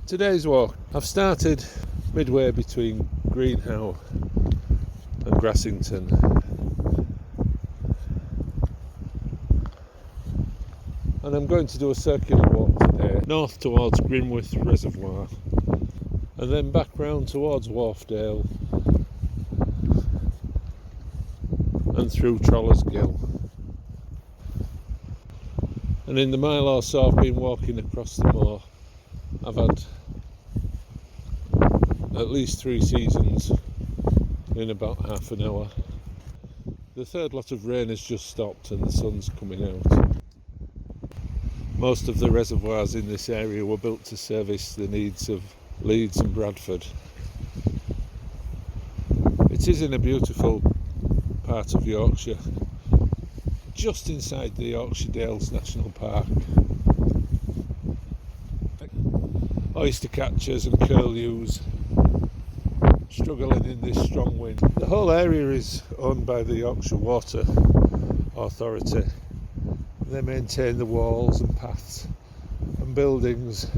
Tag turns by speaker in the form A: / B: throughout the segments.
A: Today's walk, I've started midway between Greenhow and Grassington, and I'm going to do a circular walk today, north towards Grimwith Reservoir and then back round towards Wharfdale and through Trollers Ghyll. And in the mile or so I've been walking across the moor, I've had at least 3 seasons in about half an hour. The third lot of rain has just stopped and the sun's coming out. Most of the reservoirs in this area were built to service the needs of Leeds and Bradford. It is in a beautiful part of Yorkshire, just inside the Yorkshire Dales National Park. Oyster catchers and curlews struggling in this strong wind. The whole area is owned by the Yorkshire Water Authority. They maintain the walls and paths and buildings,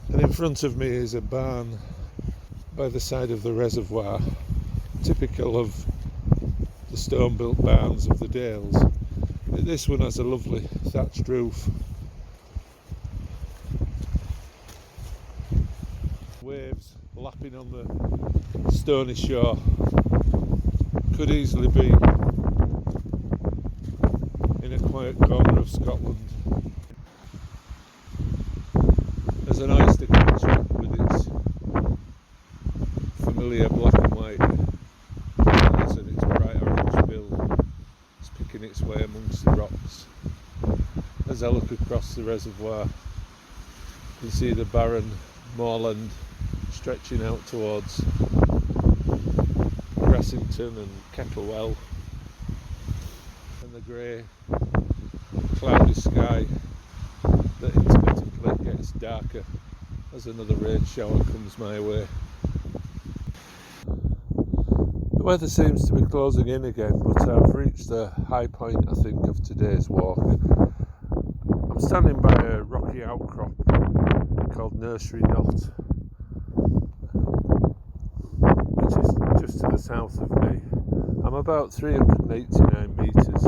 A: and in front of me is a barn by the side of the reservoir, typical of the stone-built barns of the Dales. This one has a lovely thatched roof. Waves lapping on the stony shore. Could easily be in a quiet corner of Scotland. There's an oyster catcher with its familiar black and white feathers and its bright orange bill. It's picking its way amongst the rocks. As I look across the reservoir, you can see the barren moorland stretching out towards Grassington and Kettlewell, and the grey cloudy sky that intermittently gets darker as another rain shower comes my way. The weather seems to be closing in again, but I've reached the high point, I think, of today's walk. I'm standing by a rocky outcrop called Nursery Knott, which is just to the south of me. I'm about 389 metres.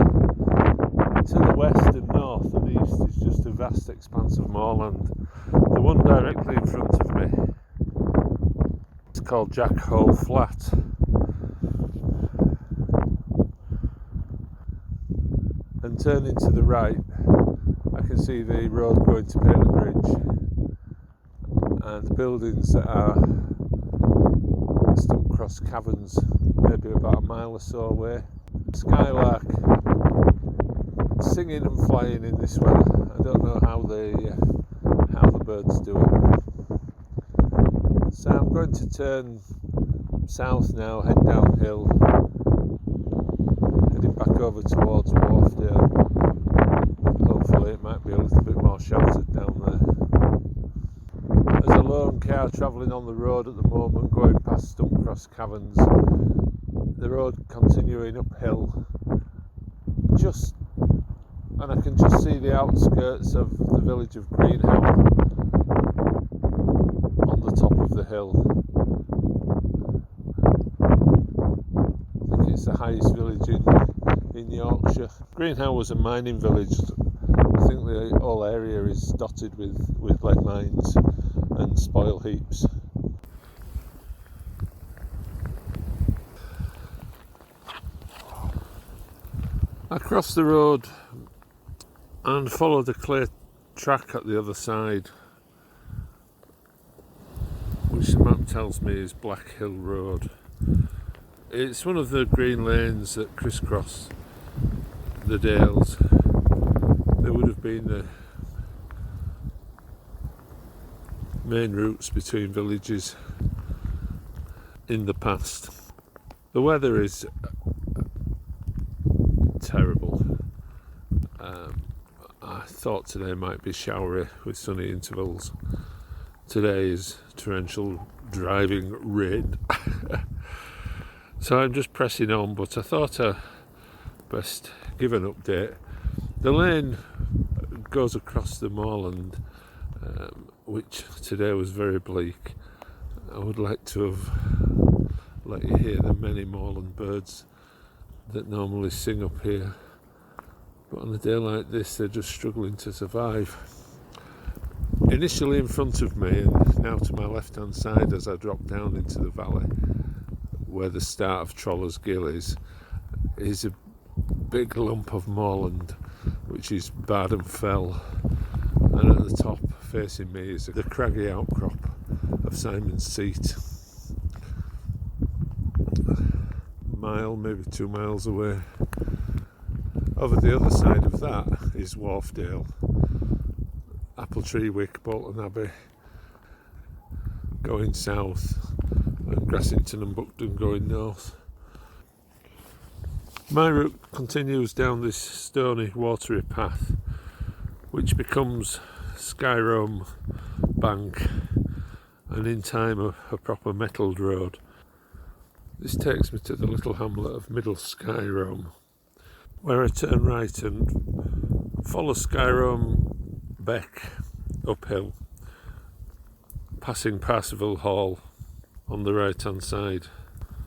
A: To the west and north and east is just a vast expanse of moorland. The one directly in front of me is called Jack Hole Flat. And turning to the right, I can see the road going to Painter Bridge and buildings that are Stumpcross Caverns, maybe about a mile or so away. Skylark singing and flying in this weather. I don't know how the birds do it. So I'm going to turn south now, head downhill, heading back over towards Wharfdale. Hopefully it might be a little bit more sheltered down there. There's a lone car travelling on the road at the moment, going past Stumpcross Caverns. The road continuing uphill, and I can just see the outskirts of the village of Greenhow on the top of the hill. I think it's the highest village in Yorkshire. Greenhow was a mining village. I think the whole area is dotted with lead mines and spoil heaps. I crossed the road and followed a clay track at the other side, which the map tells me is Black Hill Road. It's one of the green lanes that crisscross the Dales. There would have been the main routes between villages in the past. The weather is terrible. I thought today might be showery with sunny intervals. Today is torrential driving rain. So I'm just pressing on, but I thought I'd best give an update. The lane goes across the moorland which today was very bleak. I would like to have let you hear the many moorland birds that normally sing up here, but on a day like this they're just struggling to survive. Initially in front of me and now to my left hand side as I drop down into the valley where the start of Trollers Ghyll is a big lump of moorland which is bad and fell, and at the top facing me is the craggy outcrop of Simon's Seat. A mile, maybe 2 miles away. Over the other side of that is Wharfdale, Appletree Wick, Bolton Abbey going south, and Grassington and Buckden going north. My route continues down this stony, watery path, which becomes Skyreholme Bank, and in time a proper metalled road. This takes me to the little hamlet of Middle Skyreholme, where I turn right and follow Skyreholme Beck uphill, passing Parsifal Hall on the right hand side.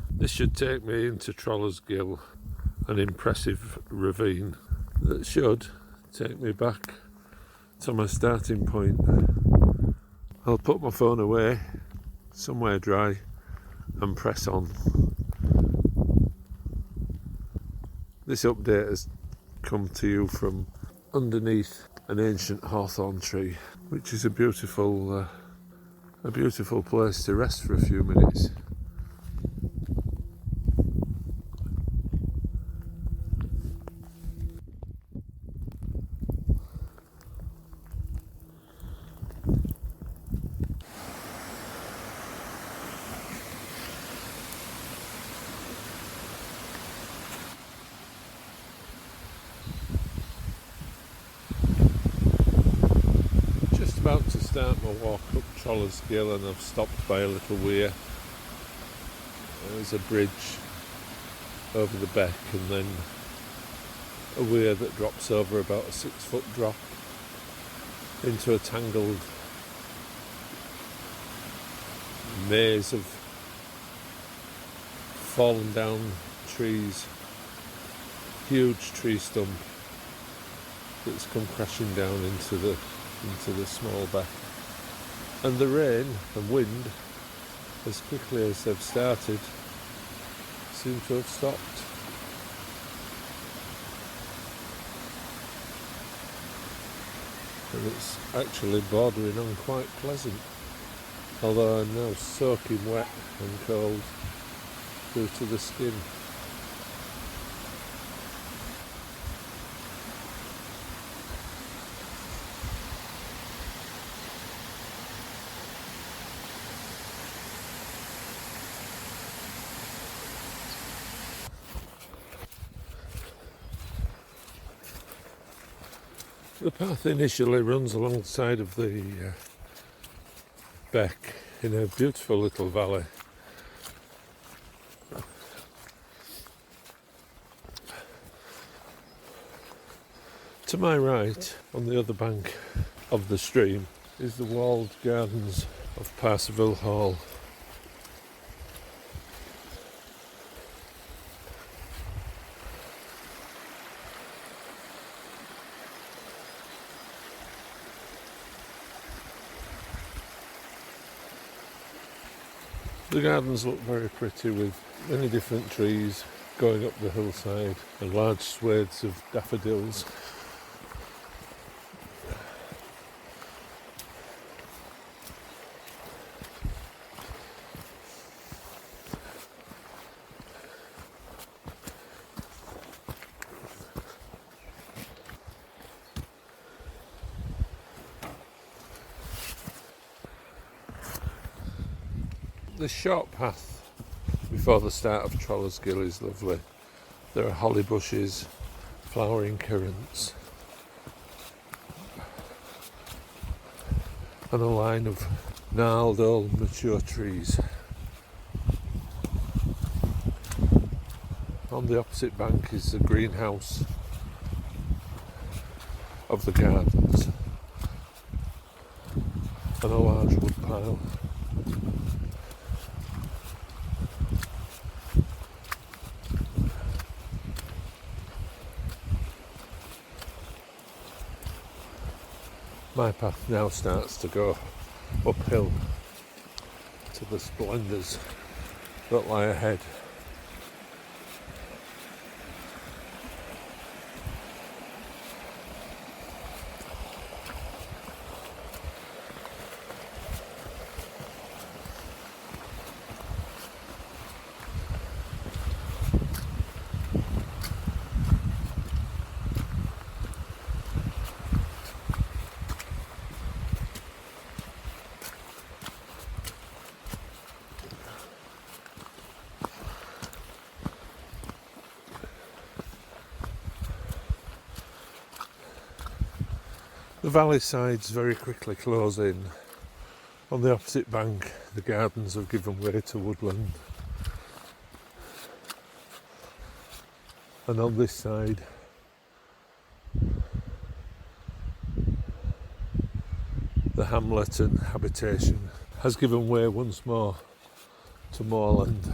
A: This should take me into Trollers Ghyll, an impressive ravine that should take me back to my starting point. I'll put my phone away somewhere dry and press on. This update has come to you from underneath an ancient hawthorn tree, which is a beautiful place to rest for a few minutes. About to start my walk up Trollers Ghyll, and I've stopped by a little weir. There's a bridge over the beck and then a weir that drops over about a 6-foot drop into a tangled maze of fallen down trees. Huge tree stump that's come crashing down into the small beck, and the rain and wind, as quickly as they've started, seem to have stopped. And it's actually bordering on quite pleasant, although I'm now soaking wet and cold through to the skin. The path initially runs alongside of the beck in a beautiful little valley. To my right, on the other bank of the stream, is the walled gardens of Parsifal Hall. The gardens look very pretty, with many different trees going up the hillside and large swathes of daffodils. The short path before the start of Trollers Ghyll is lovely. There are holly bushes, flowering currants, and a line of gnarled old mature trees. On the opposite bank is the greenhouse of the gardens, and a large wood pile. My path now starts to go uphill to the splendours that lie ahead. The valley sides very quickly close in. On the opposite bank, the gardens have given way to woodland. And on this side, the hamlet and habitation has given way once more to moorland.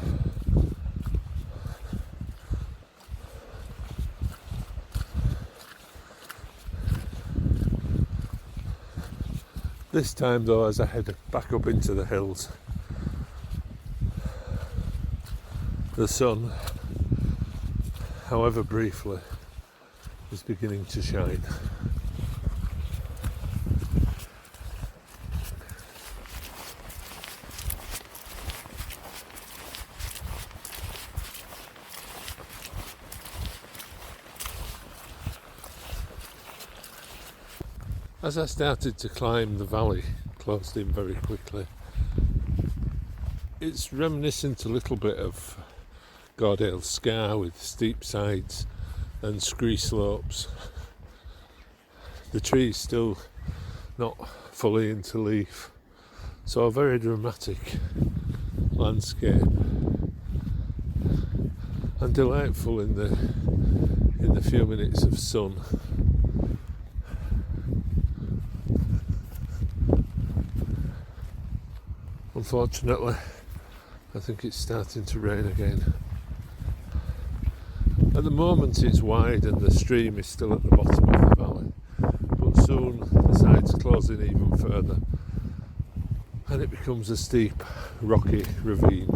A: This time though, as I head back up into the hills, the sun, however briefly, is beginning to shine. As I started to climb, the valley closed in very quickly. It's reminiscent a little bit of Gordale Scar with steep sides and scree slopes. The trees still not fully into leaf, so a very dramatic landscape and delightful in the few minutes of sun. Unfortunately, I think it's starting to rain again. At the moment it's wide and the stream is still at the bottom of the valley, but soon the sides close in even further and it becomes a steep, rocky ravine.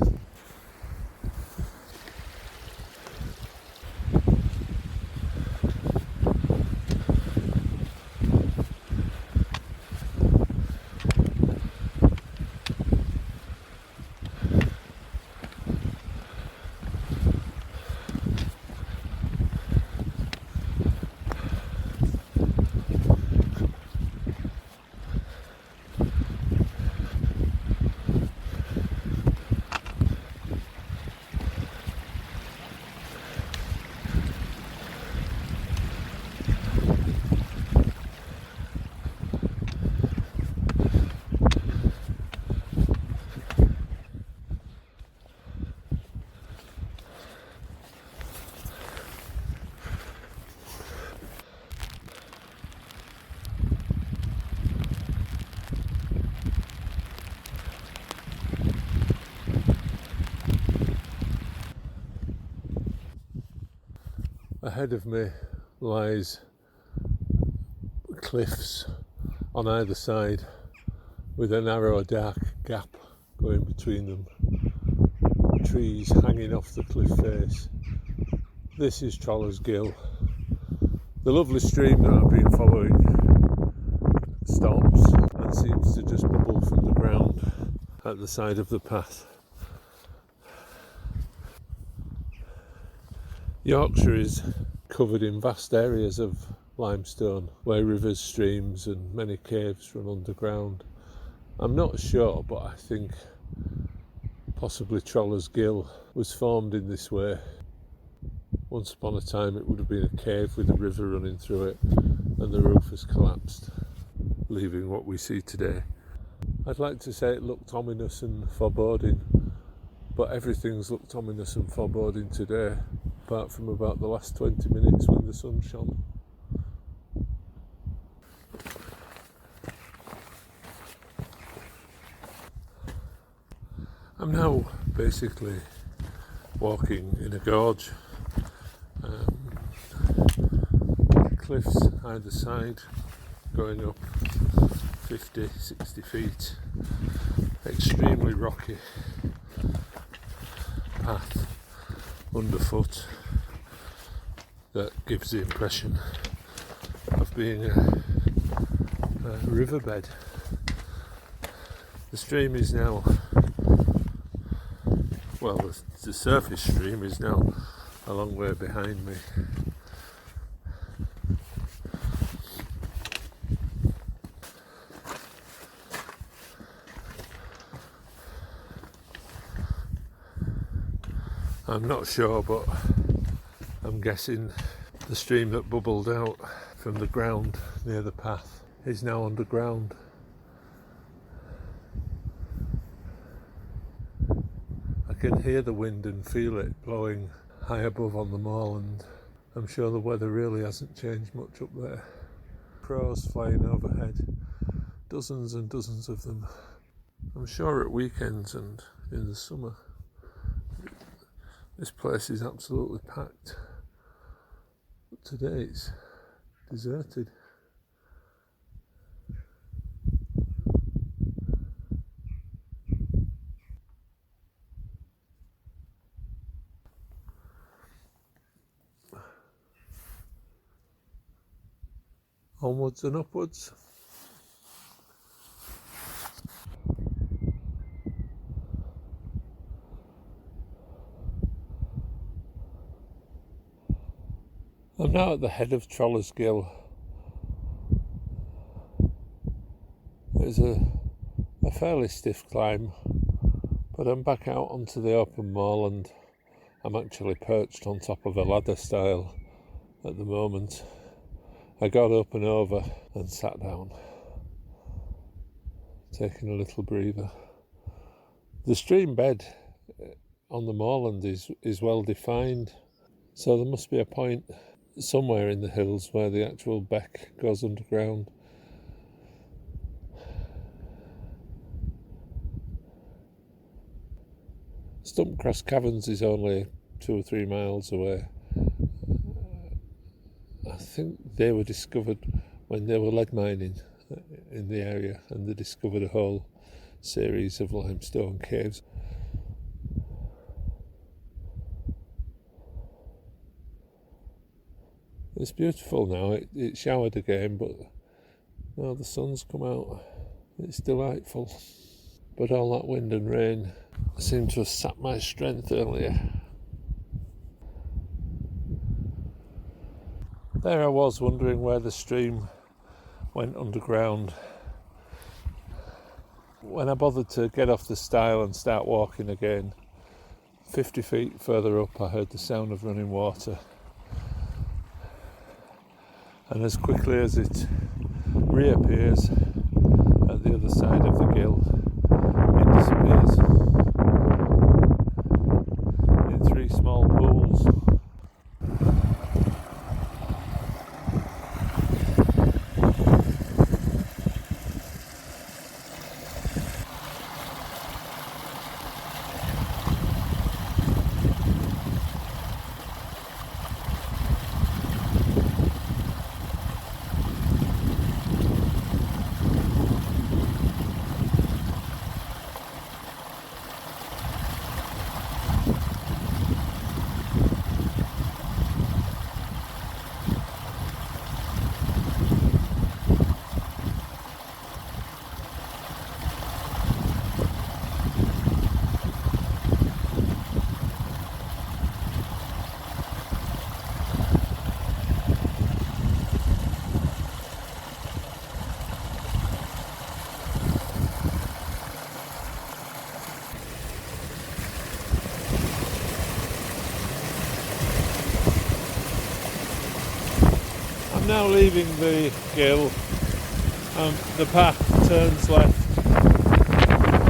A: Ahead of me lies cliffs on either side with a narrow dark gap going between them, trees hanging off the cliff face. This is Trollers Ghyll. The lovely stream that I've been following stops and seems to just bubble from the ground at the side of the path. Yorkshire is covered in vast areas of limestone where rivers, streams and many caves run underground. I'm not sure, but I think possibly Trollers Ghyll was formed in this way. Once upon a time it would have been a cave with a river running through it and the roof has collapsed, leaving what we see today. I'd like to say it looked ominous and foreboding, but everything's looked ominous and foreboding today, apart from about the last 20 minutes when the sun shone. I'm now basically walking in a gorge. Cliffs either side, going up 50, 60 feet, extremely rocky path underfoot that gives the impression of being a riverbed. The stream is now, well, the surface stream is now a long way behind me. I'm not sure, but I'm guessing the stream that bubbled out from the ground near the path is now underground. I can hear the wind and feel it blowing high above on the moorland. I'm sure the weather really hasn't changed much up there. Crows flying overhead, dozens and dozens of them. I'm sure at weekends and in the summer this place is absolutely packed, but today it's deserted. Onwards and upwards. I'm now at the head of Trollers Ghyll. It's a fairly stiff climb, but I'm back out onto the open moorland. I'm actually perched on top of a ladder stile at the moment. I got up and over and sat down, taking a little breather. The stream bed on the moorland is well defined, so there must be a point somewhere in the hills where the actual beck goes underground. Stumpcross Caverns is only 2 or 3 miles away. I think they were discovered when they were lead mining in the area, and they discovered a whole series of limestone caves. It's beautiful now. It showered again, but now the sun's come out. It's delightful. But all that wind and rain seemed to have sapped my strength earlier. There I was, wondering where the stream went underground. When I bothered to get off the stile and start walking again, 50 feet further up I heard the sound of running water. And as quickly as it reappears at the other side of the gill, it disappears in 3 small pools. Now leaving the gill, the path turns left.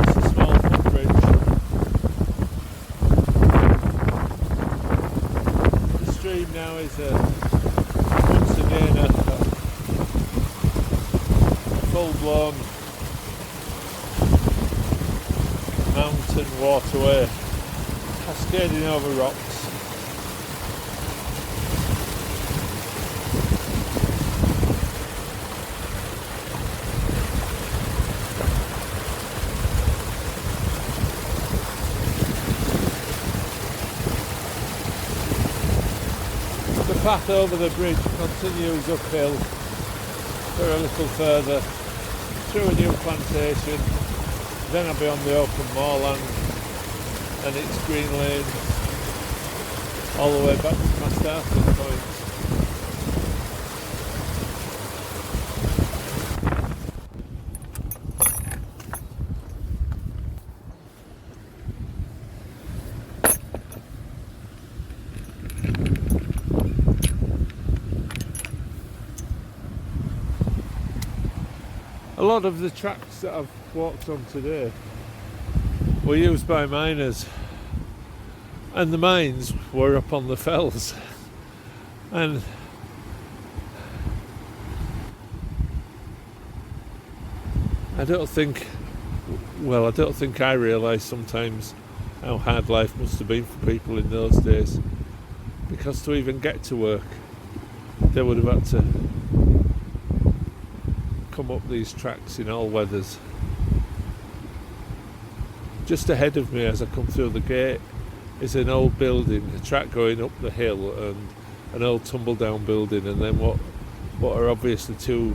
A: It's a small footbridge. The stream now is once again a full-blown mountain. mountain waterway, cascading over rocks. The path over the bridge continues uphill for a little further, through a new plantation, then I'll be on the open moorland and its green lanes, all the way back to my starting point. A lot of the tracks that I've walked on today were used by miners, and the mines were up on the fells, and I don't think I realise sometimes how hard life must have been for people in those days, because to even get to work they would have had to come up these tracks in all weathers. Just ahead of me as I come through the gate is an old building, a track going up the hill, and an old tumble down building, and then what are obviously two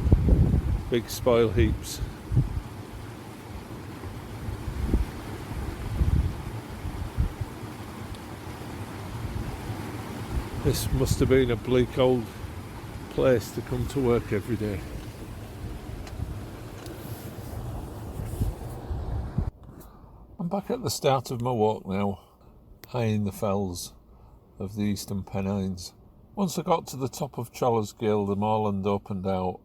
A: big spoil heaps. This must have been a bleak old place to come to work every day. I'm back at the start of my walk now, high in the fells of the Eastern Pennines. Once I got to the top of Trollers Ghyll, the moorland opened out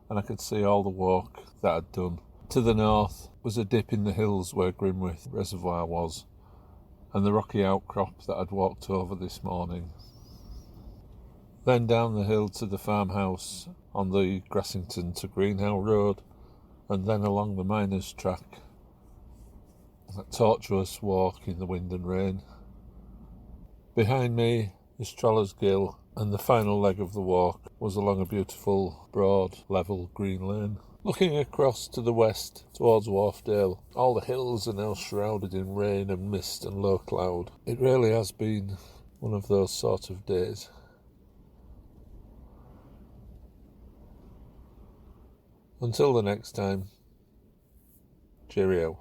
A: and I could see all the walk that I'd done. To the north was a dip in the hills where Grimwith Reservoir was, and the rocky outcrop that I'd walked over this morning. Then down the hill to the farmhouse on the Grassington to Greenhow road, and then along the miners' track. That tortuous walk in the wind and rain. Behind me is Trollers Ghyll, and the final leg of the walk was along a beautiful, broad, level green lane. Looking across to the west towards Wharfdale, all the hills are now shrouded in rain and mist and low cloud. It really has been one of those sort of days. Until the next time, cheerio.